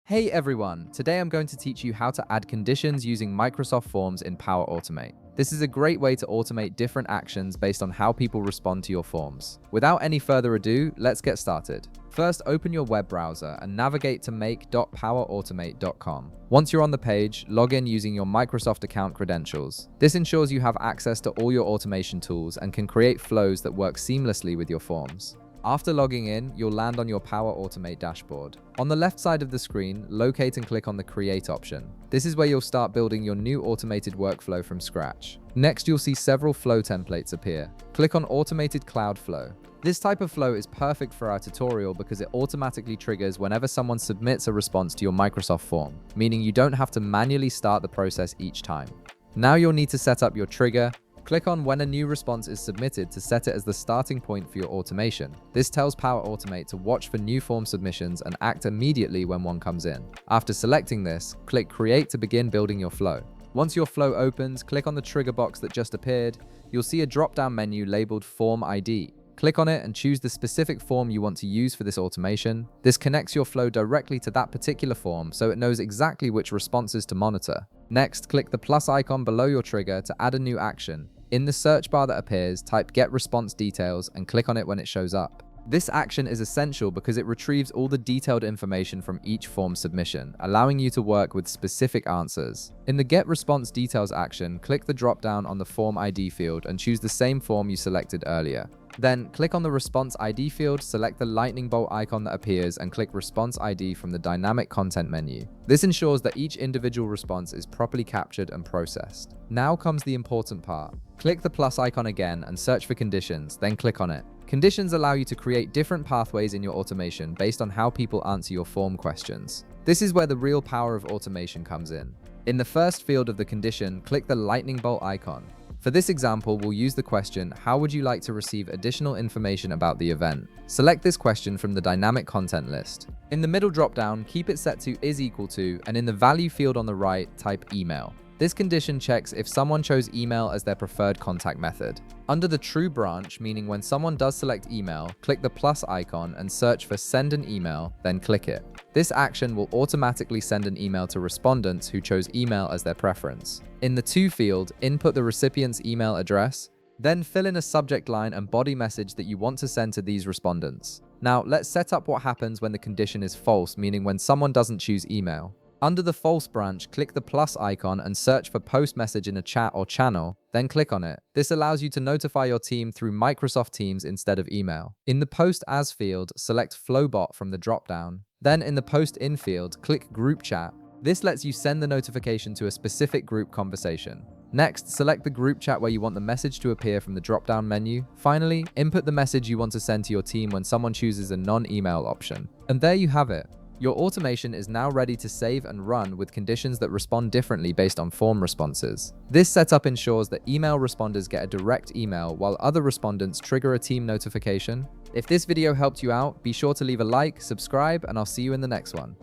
Hey everyone, today I'm going to teach you how to add conditions using Microsoft Forms in Power Automate. This is a great way to automate different actions based on how people respond to your forms. Without any further ado, let's get started. First, open your web browser and navigate to make.powerautomate.com. Once you're on the page, log in using your Microsoft account credentials. This ensures you have access to all your automation tools and can create flows that work seamlessly with your forms. After logging in, you'll land on your Power Automate dashboard. On the left side of the screen, locate and click on the Create option. This is where you'll start building your new automated workflow from scratch. Next, you'll see several flow templates appear. Click on Automated Cloud Flow. This type of flow is perfect for our tutorial because it automatically triggers whenever someone submits a response to your Microsoft form, meaning you don't have to manually start the process each time. Now you'll need to set up your trigger. Click on when a new response is submitted to set it as the starting point for your automation. This tells Power Automate to watch for new form submissions and act immediately when one comes in. After selecting this, click Create to begin building your flow. Once your flow opens, click on the trigger box that just appeared. You'll see a drop-down menu labeled Form ID. Click on it and choose the specific form you want to use for this automation. This connects your flow directly to that particular form, so it knows exactly which responses to monitor. Next, click the plus icon below your trigger to add a new action. In the search bar that appears, type Get Response Details and click on it when it shows up. This action is essential because it retrieves all the detailed information from each form submission, allowing you to work with specific answers. In the Get Response Details action, click the drop-down on the Form ID field and choose the same form you selected earlier. Then, click on the Response ID field, select the lightning bolt icon that appears, and click Response ID from the Dynamic Content menu. This ensures that each individual response is properly captured and processed. Now comes the important part. Click the plus icon again and search for conditions, then click on it. Conditions allow you to create different pathways in your automation based on how people answer your form questions. This is where the real power of automation comes in. In the first field of the condition, click the lightning bolt icon. For this example, we'll use the question, how would you like to receive additional information about the event? Select this question from the dynamic content list. In the middle dropdown, keep it set to is equal to, and in the value field on the right, type email. This condition checks if someone chose email as their preferred contact method. Under the true branch, meaning when someone does select email, click the plus icon and search for send an email, then click it. This action will automatically send an email to respondents who chose email as their preference. In the to field, input the recipient's email address, then fill in a subject line and body message that you want to send to these respondents. Now, let's set up what happens when the condition is false, meaning when someone doesn't choose email. Under the false branch, click the plus icon and search for post message in a chat or channel, then click on it. This allows you to notify your team through Microsoft Teams instead of email. In the post as field, select Flowbot from the dropdown. Then in the post in field, click group chat. This lets you send the notification to a specific group conversation. Next, select the group chat where you want the message to appear from the drop-down menu. Finally, input the message you want to send to your team when someone chooses a non-email option. And there you have it. Your automation is now ready to save and run with conditions that respond differently based on form responses. This setup ensures that email responders get a direct email while other respondents trigger a team notification. If this video helped you out, be sure to leave a like, subscribe, and I'll see you in the next one.